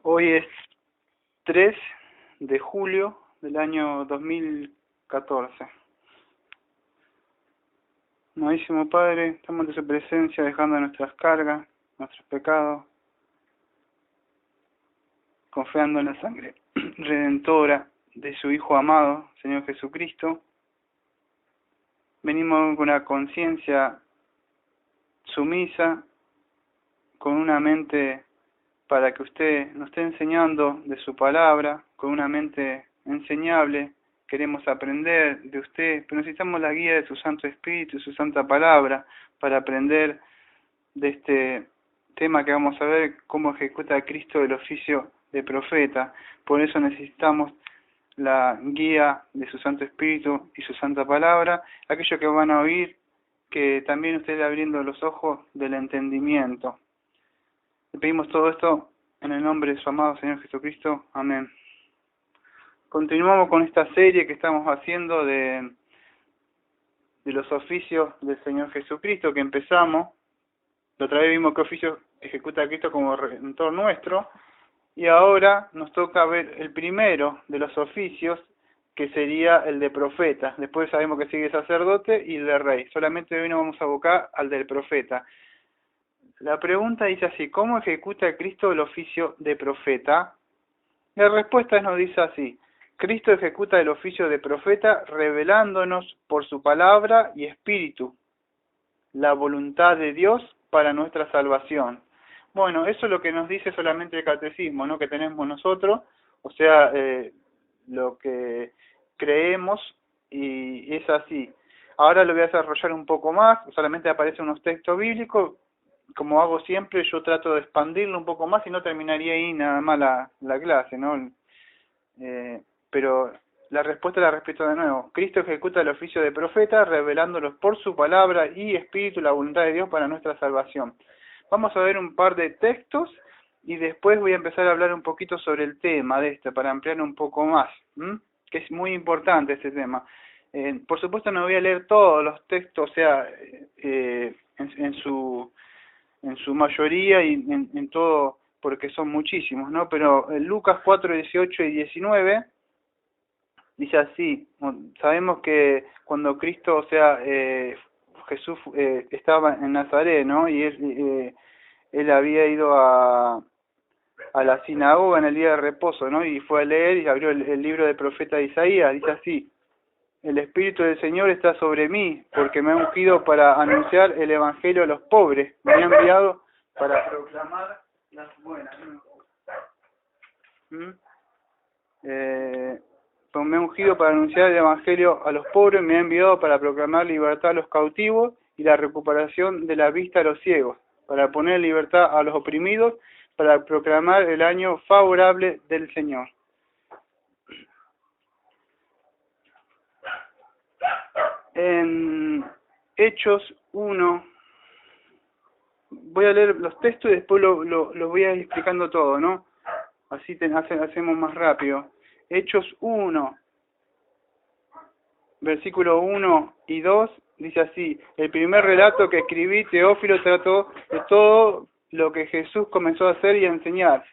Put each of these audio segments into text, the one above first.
Hoy es 3 de julio del año 2014. Amadísimo Padre, estamos ante su presencia dejando nuestras cargas, nuestros pecados, confiando en la sangre redentora de su Hijo amado, Señor Jesucristo. Venimos con una conciencia sumisa, con una mente para que usted nos esté enseñando de su palabra, con una mente enseñable. Queremos aprender de usted, pero necesitamos la guía de su Santo Espíritu y su Santa Palabra para aprender de este tema que vamos a ver, cómo ejecuta Cristo el oficio de profeta. Por eso necesitamos la guía de su Santo Espíritu y su Santa Palabra. Aquellos que van a oír, que también usted abriendo los ojos del entendimiento. Le pedimos todo esto en el nombre de su amado Señor Jesucristo. Amén. Continuamos con esta serie que estamos haciendo de los oficios del Señor Jesucristo, que empezamos. La otra vez vimos qué oficio ejecuta Cristo como Redentor nuestro, y ahora nos toca ver el primero de los oficios, que sería el de profeta. Después sabemos que sigue sacerdote y el de rey. Solamente hoy nos vamos a abocar al del profeta. La pregunta dice así: ¿cómo ejecuta Cristo el oficio de profeta? La respuesta nos dice así: Cristo ejecuta el oficio de profeta revelándonos por su palabra y espíritu la voluntad de Dios para nuestra salvación. Bueno, eso es lo que nos dice solamente el catecismo, ¿no?, que tenemos nosotros, o sea, lo que creemos, y es así. Ahora lo voy a desarrollar un poco más, solamente aparecen unos textos bíblicos. Como hago siempre, yo trato de expandirlo un poco más y no terminaría ahí nada más la clase, ¿no? Pero la respuesta la repito de nuevo: Cristo ejecuta el oficio de profeta revelándolos por su palabra y espíritu la voluntad de Dios para nuestra salvación. Vamos a ver un par de textos y después voy a empezar a hablar un poquito sobre el tema de este, para ampliar un poco más, que es muy importante este tema. Por supuesto no voy a leer todos los textos, o sea, en su mayoría y en todo, porque son muchísimos, ¿no? Pero Lucas 4, 18 y 19 dice así: sabemos que cuando Cristo, o sea, Jesús estaba en Nazaret, ¿no? Y él había ido a la sinagoga en el día de reposo, ¿no? Y fue a leer y abrió el libro del profeta Isaías. Dice así: el Espíritu del Señor está sobre mí, porque me ha ungido para anunciar el Evangelio a los pobres, me ha enviado para proclamar las buenas. Me ha ungido para anunciar el Evangelio a los pobres, me ha enviado para proclamar libertad a los cautivos y la recuperación de la vista a los ciegos, para poner libertad a los oprimidos, para proclamar el año favorable del Señor. En Hechos 1, voy a leer los textos y después lo voy a ir explicando todo, ¿no? Así hacemos más rápido. Hechos 1, versículo 1 y 2, dice así: el primer relato que escribí, Teófilo, trató de todo lo que Jesús comenzó a hacer y a enseñar,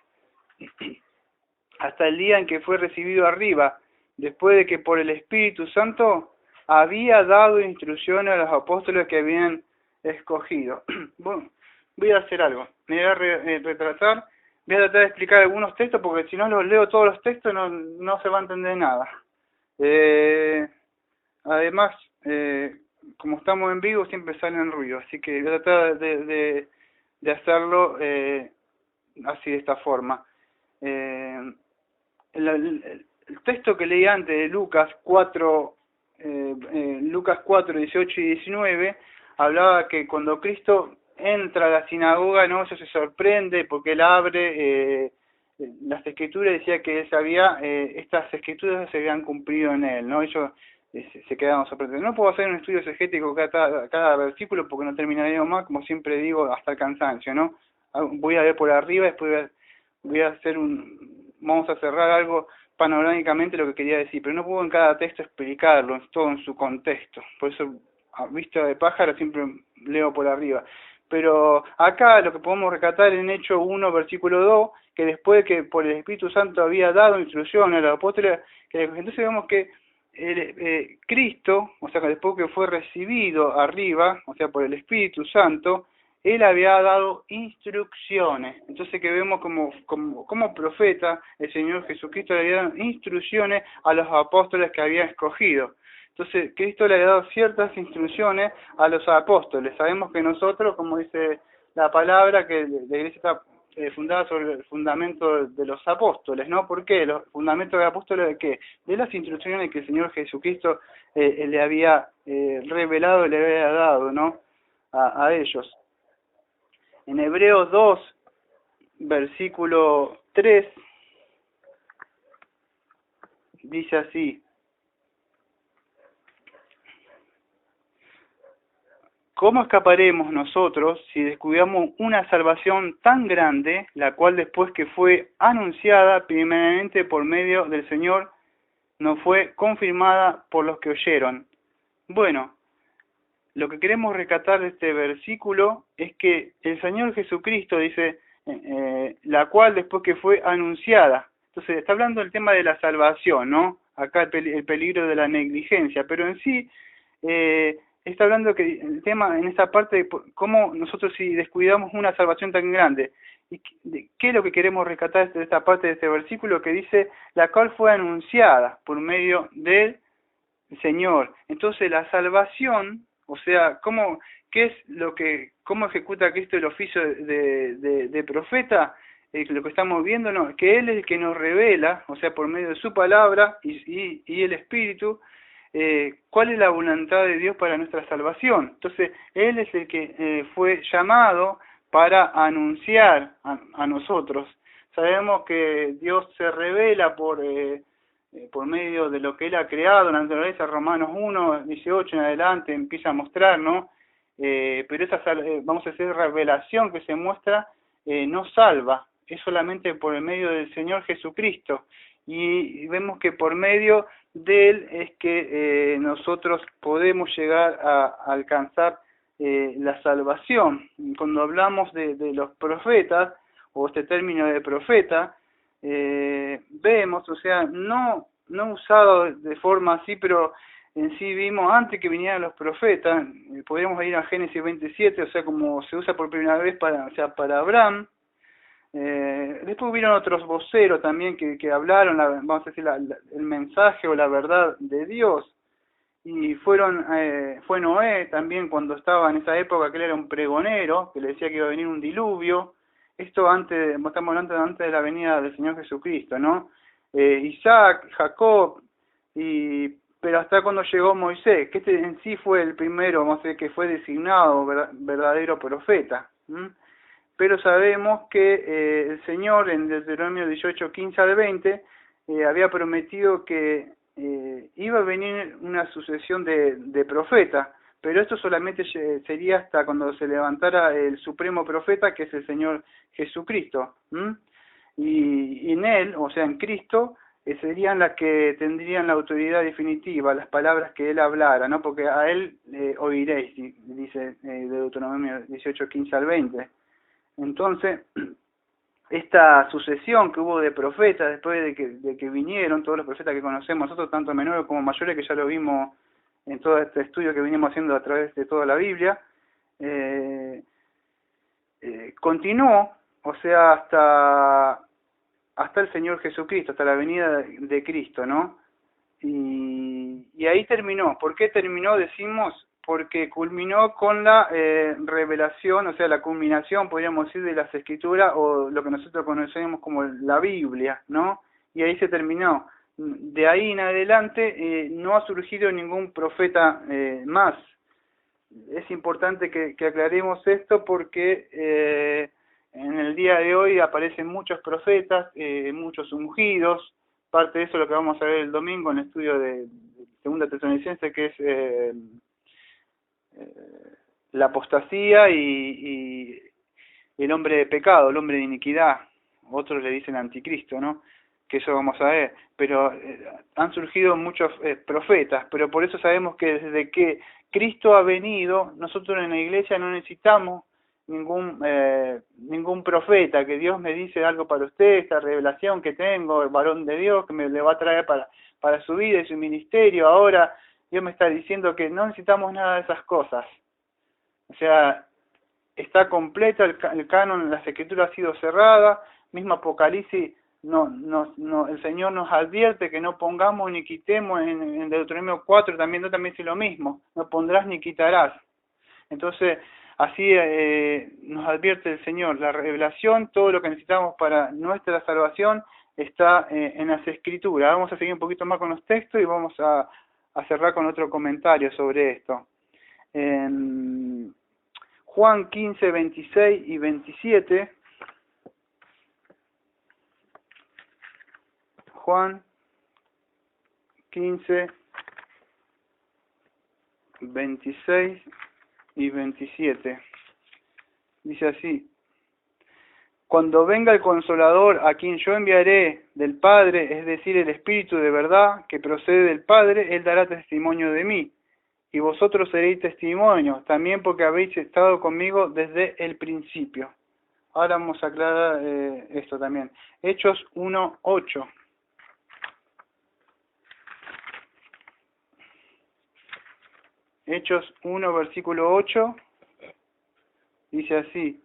hasta el día en que fue recibido arriba, después de que por el Espíritu Santo había dado instrucciones a los apóstoles que habían escogido. Bueno, voy a hacer algo, me voy a retrasar, voy a tratar de explicar algunos textos, porque si no los leo todos los textos no se va a entender nada. Además, como estamos en vivo, siempre salen ruidos, así que voy a tratar de hacerlo así, de esta forma. El texto que leí antes de Lucas 4, 18 y 19, hablaba que cuando Cristo entra a la sinagoga, no, eso se sorprende porque él abre las escrituras, decía que él sabía, estas escrituras se habían cumplido en él, ¿no? Ellos se quedaban sorprendidos. No puedo hacer un estudio exegético cada versículo porque no terminaríamos más, como siempre digo, hasta el cansancio, ¿no? Voy a ver por arriba, después voy a hacer vamos a cerrar algo panorámicamente lo que quería decir, pero no puedo en cada texto explicarlo, todo en su contexto. Por eso, a vista de pájaro, siempre leo por arriba. Pero acá lo que podemos rescatar en Hechos 1, versículo 2, que después que por el Espíritu Santo había dado instrucciones a los apóstoles, que entonces vemos que Cristo, o sea, que después que fue recibido arriba, o sea, por el Espíritu Santo, Él había dado instrucciones. Entonces que vemos como profeta, el Señor Jesucristo le había dado instrucciones a los apóstoles que había escogido. Entonces, Cristo le ha dado ciertas instrucciones a los apóstoles. Sabemos que nosotros, como dice la palabra, que la iglesia está fundada sobre el fundamento de los apóstoles, ¿no? ¿Por qué? ¿Los fundamentos de los apóstoles de qué? De las instrucciones que el Señor Jesucristo le había revelado, le había dado, ¿no? A ellos. En Hebreos 2, versículo 3, dice así: ¿cómo escaparemos nosotros si descuidamos una salvación tan grande, la cual después que fue anunciada primeramente por medio del Señor, no fue confirmada por los que oyeron? Bueno, lo que queremos rescatar de este versículo es que el Señor Jesucristo dice, la cual después que fue anunciada. Entonces está hablando del tema de la salvación, ¿no? Acá el peligro de la negligencia, pero en sí está hablando que el tema en esta parte de cómo nosotros si descuidamos una salvación tan grande. ¿Y qué es lo que queremos rescatar de esta parte de este versículo que dice, la cual fue anunciada por medio del Señor? Entonces la salvación, o sea, qué es lo que, cómo ejecuta Cristo el oficio de profeta, lo que estamos viendo, ¿no? Que Él es el que nos revela, o sea, por medio de su palabra y el Espíritu, cuál es la voluntad de Dios para nuestra salvación. Entonces, Él es el que fue llamado para anunciar a nosotros. Sabemos que Dios se revela por medio de lo que Él ha creado, la naturaleza. Romanos 1, 18 en adelante empieza a mostrar, ¿no? Pero esa, vamos a decir, revelación que se muestra no salva, es solamente por el medio del Señor Jesucristo. Y vemos que por medio de Él es que nosotros podemos llegar a alcanzar la salvación. Cuando hablamos de los profetas, o este término de profeta, vemos, o sea, no usado de forma así, pero en sí vimos antes que vinieran los profetas, podríamos ir a Génesis 27, o sea, como se usa por primera vez para Abraham. Después hubieron otros voceros también que hablaron, vamos a decir, el mensaje o la verdad de Dios. Y fue Noé también, cuando estaba en esa época, que él era un pregonero, que le decía que iba a venir un diluvio. Esto estamos hablando antes de la venida del Señor Jesucristo, ¿no? Isaac, Jacob, pero hasta cuando llegó Moisés, que este en sí fue el primero, vamos a decir, que fue designado verdadero profeta. Pero sabemos que el Señor en Deuteronomio 18, 15 al 20 había prometido que iba a venir una sucesión de profetas, pero esto solamente sería hasta cuando se levantara el supremo profeta, que es el Señor Jesucristo. Y en Él, o sea, en Cristo, serían las que tendrían la autoridad definitiva, las palabras que Él hablara, ¿no? Porque a Él oiréis, dice Deuteronomio 18, 15 al 20. Entonces, esta sucesión que hubo de profetas después de que vinieron todos los profetas que conocemos nosotros, tanto menores como mayores, que ya lo vimos en todo este estudio que venimos haciendo a través de toda la Biblia, continuó, o sea, hasta el Señor Jesucristo, hasta la venida de Cristo, ¿no? Y ahí terminó. ¿Por qué terminó? Decimos, porque culminó con la revelación, o sea, la culminación, podríamos decir, de las Escrituras, o lo que nosotros conocemos como la Biblia, ¿no? Y ahí se terminó. De ahí en adelante no ha surgido ningún profeta más. Es importante que aclaremos esto porque en el día de hoy aparecen muchos profetas, muchos ungidos. Parte de eso es lo que vamos a ver el domingo en el estudio de Segunda Tesalonicenses, que es la apostasía y el hombre de pecado, el hombre de iniquidad. Otros le dicen anticristo, ¿no? Que eso vamos a ver. Pero han surgido muchos profetas, pero por eso sabemos que desde que Cristo ha venido, nosotros en la iglesia no necesitamos ningún profeta, que Dios me dice algo para usted, esta revelación que tengo, el varón de Dios, que me le va a traer para su vida y su ministerio. Ahora Dios me está diciendo que no necesitamos nada de esas cosas. O sea, está completo el canon, las escrituras ha sido cerrada, mismo Apocalipsis, el Señor nos advierte que no pongamos ni quitemos, en Deuteronomio 4 también dice lo mismo, no pondrás ni quitarás. Entonces, así nos advierte el Señor, la revelación, todo lo que necesitamos para nuestra salvación está en las escrituras. Vamos a seguir un poquito más con los textos y vamos a cerrar con otro comentario sobre esto. Juan 15, 26 y 27. Juan 15, 26 y 27. Dice así: cuando venga el Consolador, a quien yo enviaré del Padre, es decir, el Espíritu de verdad, que procede del Padre, Él dará testimonio de mí. Y vosotros seréis testimonios, también porque habéis estado conmigo desde el principio. Ahora vamos a aclarar esto también. Hechos 1:8. Hechos 1, versículo 8, dice así: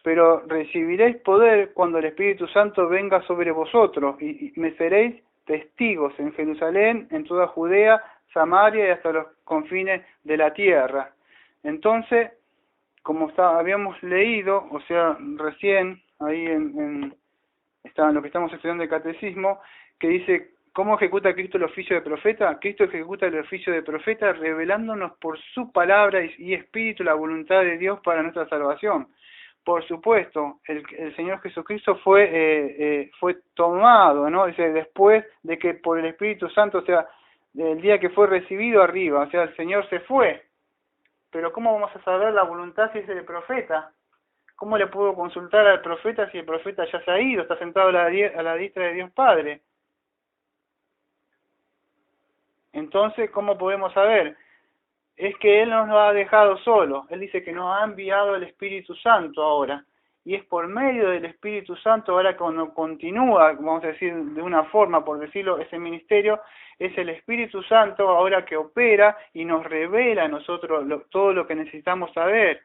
pero recibiréis poder cuando el Espíritu Santo venga sobre vosotros, y me seréis testigos en Jerusalén, en toda Judea, Samaria y hasta los confines de la tierra. Entonces, como habíamos leído, o sea, recién, ahí en lo que estamos estudiando el catecismo, que dice: ¿cómo ejecuta Cristo el oficio de profeta? Cristo ejecuta el oficio de profeta revelándonos por su palabra y espíritu la voluntad de Dios para nuestra salvación. Por supuesto, el Señor Jesucristo fue tomado, ¿no? Dice, después de que por el Espíritu Santo, o sea, el día que fue recibido arriba, o sea, el Señor se fue. Pero ¿cómo vamos a saber la voluntad si es el profeta? ¿Cómo le puedo consultar al profeta si el profeta ya se ha ido, está sentado a la diestra de Dios Padre? Entonces, ¿cómo podemos saber? Es que Él no nos ha dejado solos. Él dice que nos ha enviado el Espíritu Santo ahora. Y es por medio del Espíritu Santo, ahora cuando continúa, vamos a decir de una forma, por decirlo, ese ministerio, es el Espíritu Santo ahora que opera y nos revela a nosotros todo lo que necesitamos saber.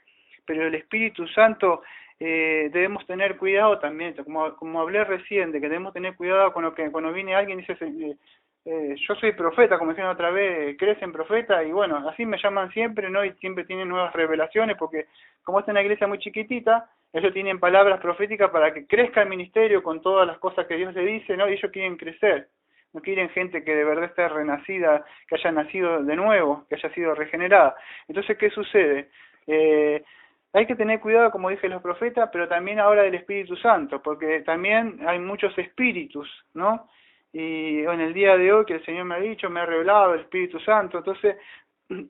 Pero el Espíritu Santo debemos tener cuidado también, como hablé recién, de que debemos tener cuidado con lo que cuando viene alguien y dice... yo soy profeta, como decían otra vez, crecen profeta, y bueno, así me llaman siempre, ¿no? Y siempre tienen nuevas revelaciones, porque como es una iglesia muy chiquitita, ellos tienen palabras proféticas para que crezca el ministerio con todas las cosas que Dios le dice, ¿no? Y ellos quieren crecer, no quieren gente que de verdad esté renacida, que haya nacido de nuevo, que haya sido regenerada. Entonces, ¿qué sucede? Hay que tener cuidado, como dije, los profetas, pero también ahora del Espíritu Santo, porque también hay muchos espíritus, ¿no? Y en el día de hoy que el Señor me ha dicho, me ha revelado el Espíritu Santo. Entonces,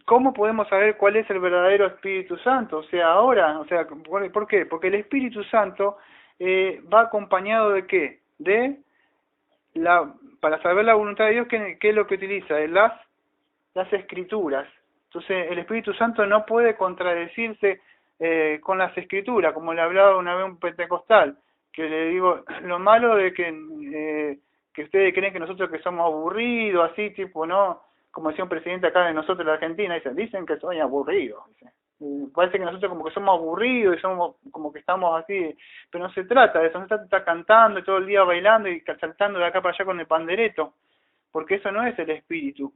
¿cómo podemos saber cuál es el verdadero Espíritu Santo? O sea, ahora, o sea, ¿por qué? Porque el Espíritu Santo va acompañado de ¿qué? Para saber la voluntad de Dios, ¿qué es lo que utiliza? Las Escrituras. Entonces, el Espíritu Santo no puede contradecirse con las Escrituras, como le hablaba una vez un pentecostal, que le digo, lo malo de que ustedes creen que nosotros que somos aburridos, así tipo, ¿no? Como decía un presidente acá de nosotros en la Argentina, dicen que soy aburrido. Parece que nosotros como que somos aburridos y somos como que estamos así, pero no se trata de eso, no se trata de estar cantando y todo el día bailando y saltando de acá para allá con el pandereto, porque eso no es el Espíritu.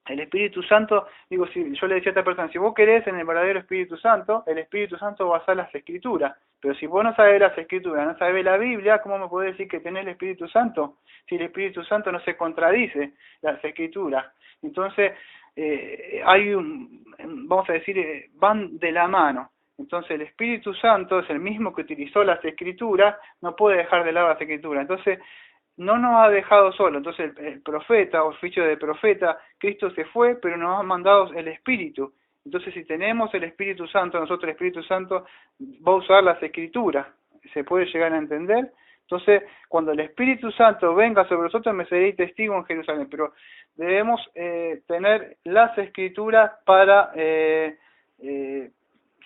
El Espíritu Santo, digo, si yo le decía a esta persona, si vos querés en el verdadero Espíritu Santo, el Espíritu Santo va a ser las Escrituras. Pero si vos no sabés las Escrituras, no sabés la Biblia, ¿cómo me podés decir que tenés el Espíritu Santo? Si el Espíritu Santo no se contradice las Escrituras. Entonces, vamos a decir, van de la mano. Entonces, el Espíritu Santo es el mismo que utilizó las Escrituras, no puede dejar de lado las Escrituras. Entonces, no nos ha dejado solo. Entonces el profeta, oficio de profeta, Cristo se fue, pero nos ha mandado el Espíritu. Entonces si tenemos el Espíritu Santo, nosotros el Espíritu Santo va a usar las Escrituras. ¿Se puede llegar a entender? Entonces, cuando el Espíritu Santo venga sobre nosotros, me seréis testigo en Jerusalén. Pero debemos tener las Escrituras para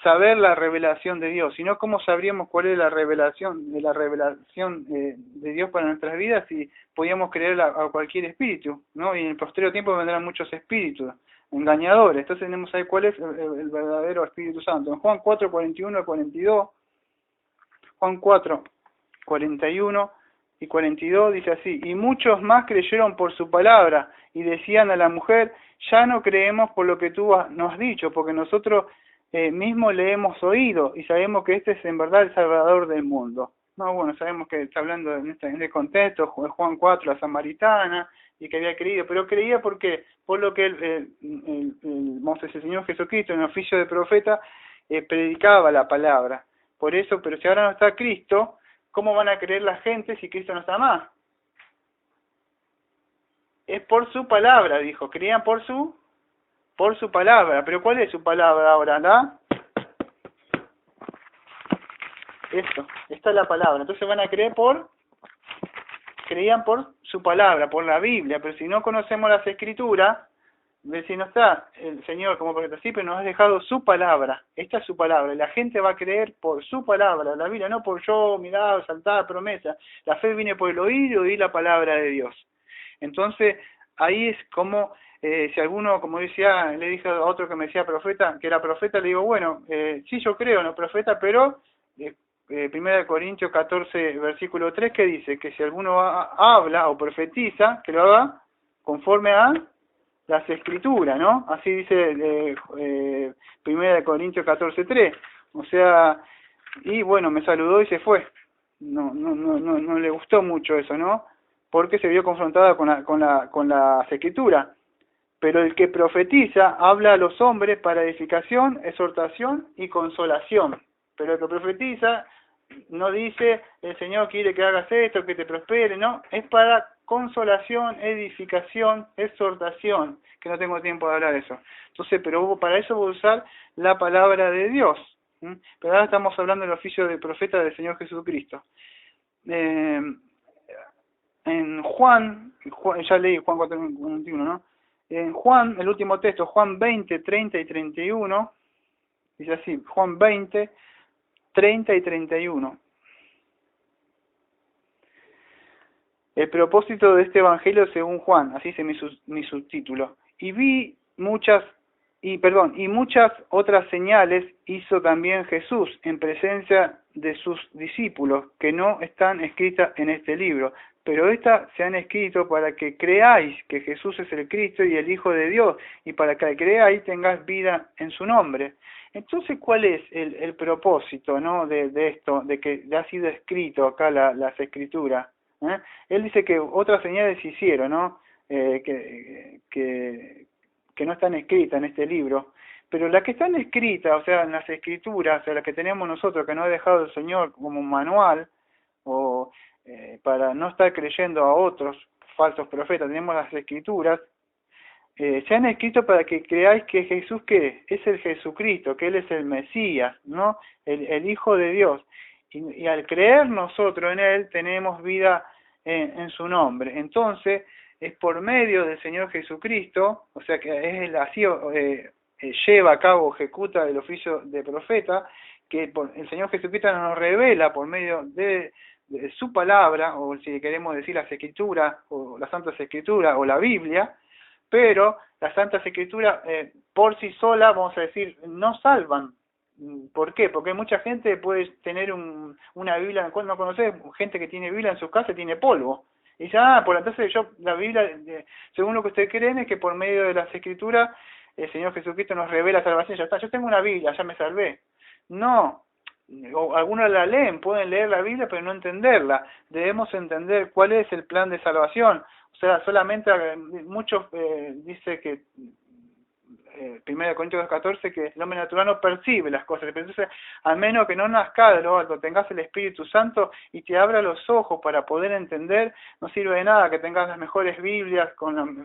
saber la revelación de Dios, sino cómo sabríamos cuál es la revelación de Dios para nuestras vidas si podíamos creer a cualquier espíritu, ¿no? Y en el posterior tiempo vendrán muchos espíritus engañadores. Entonces tenemos ahí cuál es el verdadero Espíritu Santo. En Juan 4, 41 al 42, Juan 4, 41 y 42 dice así: y muchos más creyeron por su palabra, y decían a la mujer: ya no creemos por lo que tú nos has dicho, porque nosotros mismos le hemos oído, y sabemos que este es en verdad el Salvador del mundo. No, bueno, sabemos que está hablando en este contexto, Juan 4, la samaritana, y que había creído, pero creía porque por lo que el Señor Jesucristo, en el oficio de profeta, predicaba la palabra. Por eso, pero si ahora no está Cristo, ¿cómo van a creer la gente si Cristo no está más? Es por su palabra, dijo, creían por su palabra. Pero ¿cuál es su palabra ahora? Esto, esta es la palabra. Entonces van a creer creían por su palabra, por la Biblia. Pero si no conocemos las Escrituras, si no está el Señor como principio, nos ha dejado su palabra. Esta es su palabra. Y la gente va a creer por su palabra, la Biblia, no por yo, mirar, saltar, promesa. La fe viene por el oído y oír la palabra de Dios. Entonces, ahí es como, si alguno, como decía, le dije a otro que me decía profeta, que era profeta, le digo, bueno, sí yo creo, no profeta, pero 1 Corintios 14, versículo 3, que dice que si alguno habla o profetiza, que lo haga conforme a las Escrituras, ¿no? Así dice 1 Corintios 14, 3. O sea, y bueno, me saludó y se fue. No le gustó mucho eso, ¿no? Porque se vio confrontada con las Escrituras. Pero el que profetiza habla a los hombres para edificación, exhortación y consolación. Pero el que profetiza no dice, el Señor quiere que hagas esto, que te prospere, no, es para consolación, edificación, exhortación, que no tengo tiempo de hablar de eso. Entonces, pero para eso voy a usar la palabra de Dios. Pero ahora estamos hablando del oficio de profeta del Señor Jesucristo. En Juan, ya leí Juan 4:21, ¿no? En Juan, el último texto, Juan 20, 30 y 31, dice así, Juan 20, 30 y 31. El propósito de este evangelio según Juan, así dice mi subtítulo. Y muchas otras señales hizo también Jesús en presencia de sus discípulos, que no están escritas en este libro, pero estas se han escrito para que creáis que Jesús es el Cristo y el Hijo de Dios, y para que creáis tengáis vida en su nombre. Entonces, ¿cuál es el propósito, ¿no? de esto, de que ya ha sido escrito acá las Escrituras? Él dice que otras señales se hicieron, ¿no? Que no están escritas en este libro, pero las que están escritas, o sea, en las Escrituras, o sea, las que tenemos nosotros, que nos ha dejado el Señor como manual, o para no estar creyendo a otros falsos profetas, tenemos las Escrituras, se han escrito para que creáis que Jesús, ¿qué es? El Jesucristo, que Él es el Mesías, ¿no? El Hijo de Dios. Y al creer nosotros en Él, tenemos vida en su nombre. Entonces, es por medio del Señor Jesucristo, o sea que es Él así, lleva a cabo, ejecuta el oficio de profeta, que el Señor Jesucristo nos revela por medio de su palabra, o si queremos decir las Escrituras, o las Santas Escrituras, o la Biblia, pero las Santas Escrituras por sí solas, vamos a decir, no salvan. ¿Por qué? Porque mucha gente puede tener una Biblia, no conoces gente que tiene Biblia en sus casas y tiene polvo. Y dice, por entonces la Biblia, según lo que ustedes creen, es que por medio de las Escrituras el Señor Jesucristo nos revela salvación. Ya está, yo tengo una Biblia, ya me salvé. No, o algunos la leen, pueden leer la Biblia pero no entenderla. Debemos entender cuál es el plan de salvación. O sea, solamente muchos dice que 1 Corintios 2:14, que el hombre natural no percibe las cosas, pero entonces, al menos que no nazca de lo alto, tengas el Espíritu Santo y te abra los ojos para poder entender, no sirve de nada que tengas las mejores Biblias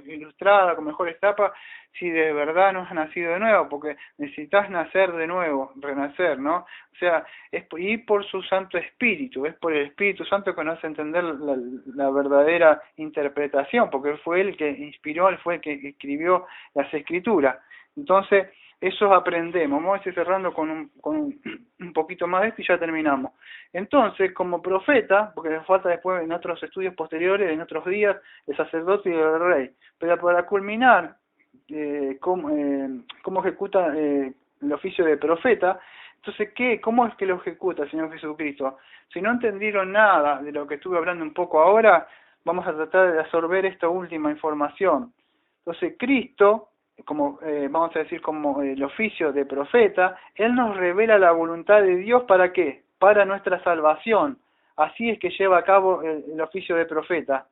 ilustradas, con mejores tapas, si de verdad no has nacido de nuevo, porque necesitas nacer de nuevo, renacer, ¿no? O sea, es ir por su Santo Espíritu, es por el Espíritu Santo que nos hace entender la verdadera interpretación, porque Él fue el que inspiró, Él fue el que escribió las Escrituras. Entonces, Eso aprendemos. Vamos a ir cerrando con un poquito más de esto y ya terminamos. Entonces, como profeta, porque nos falta después en otros estudios posteriores, en otros días, el sacerdote y el rey. Pero para culminar, cómo ejecuta el oficio de profeta. Entonces, ¿cómo es que lo ejecuta el Señor Jesucristo? Si no entendieron nada de lo que estuve hablando un poco ahora, vamos a tratar de absorber esta última información. Entonces, Cristo, como vamos a decir como el oficio de profeta, Él nos revela la voluntad de Dios, ¿para qué? Para nuestra salvación. Así es que lleva a cabo el oficio de profeta.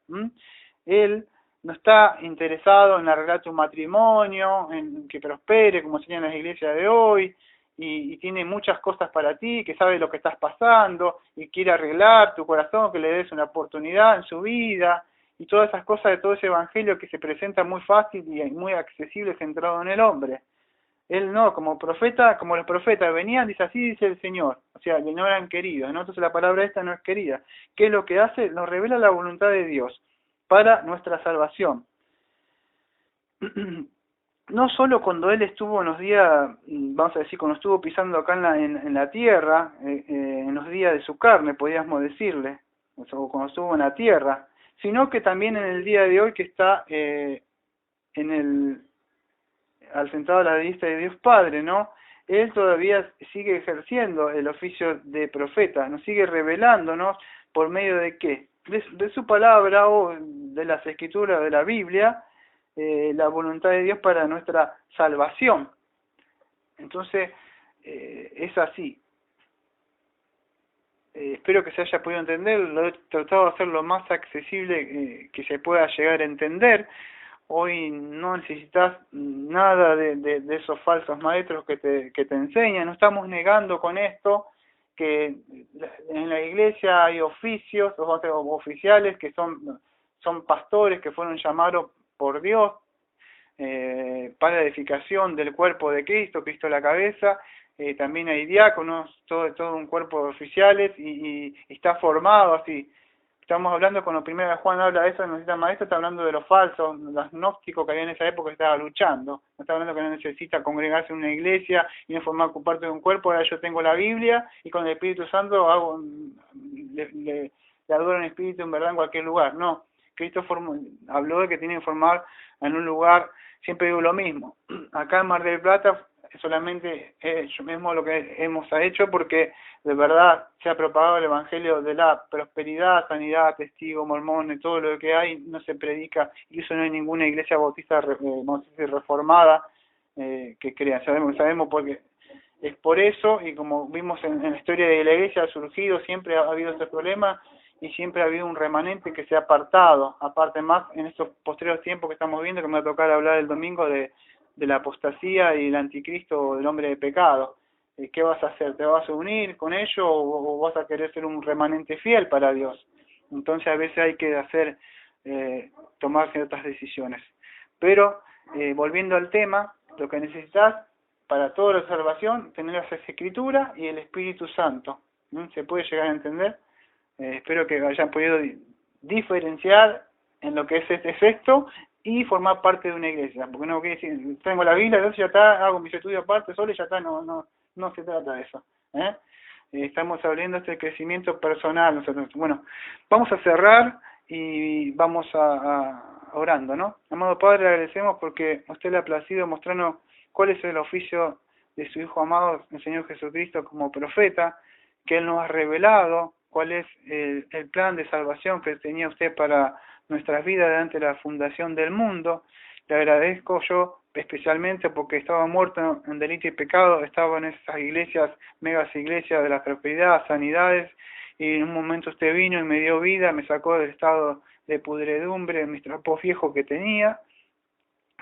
Él no está interesado en arreglar tu matrimonio, en que prospere, como serían las iglesias de hoy, y tiene muchas cosas para ti, que sabe lo que estás pasando, y quiere arreglar tu corazón, que le des una oportunidad en su vida, y todas esas cosas de todo ese evangelio que se presenta muy fácil y muy accesible, centrado en el hombre. Él no, como profeta, como los profetas venían, dice así dice el Señor, o sea, que no eran queridos, ¿no? Entonces la palabra esta no es querida. ¿Qué es lo que hace? Nos revela la voluntad de Dios para nuestra salvación. No solo cuando Él estuvo en los días, vamos a decir, cuando estuvo pisando acá en la tierra, en los días de su carne, podríamos decirle, o cuando estuvo en la tierra, sino que también en el día de hoy que está al sentado a la diestra de Dios Padre, ¿no? Él todavía sigue ejerciendo el oficio de profeta, nos sigue revelándonos por medio de qué, de su palabra o de las escrituras de la Biblia, la voluntad de Dios para nuestra salvación. Entonces, es así. Espero que se haya podido entender, lo he tratado de hacer lo más accesible que se pueda llegar a entender. Hoy no necesitas nada de esos falsos maestros que te enseñan. No estamos negando con esto que en la iglesia hay oficios, oficiales que son pastores que fueron llamados por Dios para la edificación del cuerpo de Cristo, Cristo la cabeza. También hay diáconos, todo un cuerpo de oficiales y está formado así. Estamos hablando, cuando primero Juan habla de eso, no necesita maestro, está hablando de los falsos, los gnósticos que había en esa época que estaba luchando. No está hablando que no necesita congregarse en una iglesia y no formar parte de un cuerpo. Ahora yo tengo la Biblia y con el Espíritu Santo le adoro en espíritu en verdad en cualquier lugar. No, Cristo habló de que tiene que formar en un lugar, siempre digo lo mismo. Acá en Mar del Plata solamente yo mismo lo que hemos hecho porque de verdad se ha propagado el evangelio de la prosperidad, sanidad, testigo, mormón, y todo lo que hay, no se predica, y eso no hay ninguna iglesia bautista reformada que crea. Sabemos porque es por eso, y como vimos en la historia de la iglesia ha surgido, siempre ha habido ese problema y siempre ha habido un remanente que se ha apartado, aparte más en estos posteriores tiempos que estamos viendo, que me va a tocar hablar el domingo de la apostasía y el anticristo del hombre de pecado. ¿Qué vas a hacer? ¿Te vas a unir con ellos o vas a querer ser un remanente fiel para Dios? Entonces a veces hay que tomar ciertas decisiones. Pero volviendo al tema, lo que necesitas para toda la salvación, tener las escrituras y el Espíritu Santo. ¿Se puede llegar a entender? Espero que hayan podido diferenciar en lo que es esto y formar parte de una iglesia, porque no quiere decir, tengo la Biblia, entonces ya está, hago mis estudios aparte solo y ya está, no se trata de eso. Estamos hablando de este crecimiento personal nosotros. Bueno, vamos a cerrar y vamos a orando, ¿no? Amado Padre, le agradecemos porque a usted le ha placido mostrarnos cuál es el oficio de su Hijo amado, el Señor Jesucristo, como profeta, que Él nos ha revelado cuál es el plan de salvación que tenía usted para nuestras vidas durante la fundación del mundo. Le agradezco yo especialmente porque estaba muerto en delito y pecado, estaba en esas iglesias, megas iglesias de la prosperidad, sanidades, y en un momento usted vino y me dio vida, me sacó del estado de pudredumbre, mis trapos viejos que tenía,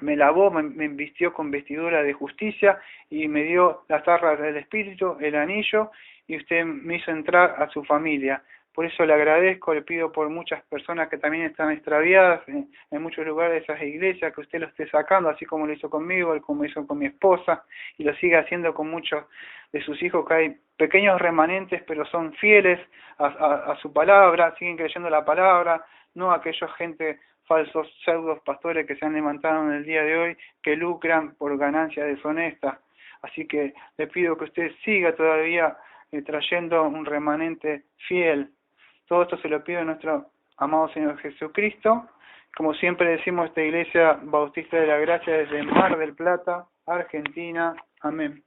me lavó, me vistió con vestidura de justicia y me dio las arras del Espíritu, el anillo, y usted me hizo entrar a su familia. Por eso le agradezco, le pido por muchas personas que también están extraviadas en muchos lugares de esas iglesias, que usted lo esté sacando, así como lo hizo conmigo, como lo hizo con mi esposa, y lo sigue haciendo con muchos de sus hijos, que hay pequeños remanentes, pero son fieles a su palabra, siguen creyendo la palabra, no aquellos gente falsos pseudos pastores que se han levantado en el día de hoy, que lucran por ganancias deshonestas. Así que le pido que usted siga todavía trayendo un remanente fiel. Todo esto se lo pido a nuestro amado Señor Jesucristo. Como siempre decimos, esta Iglesia Bautista de la Gracia desde Mar del Plata, Argentina. Amén.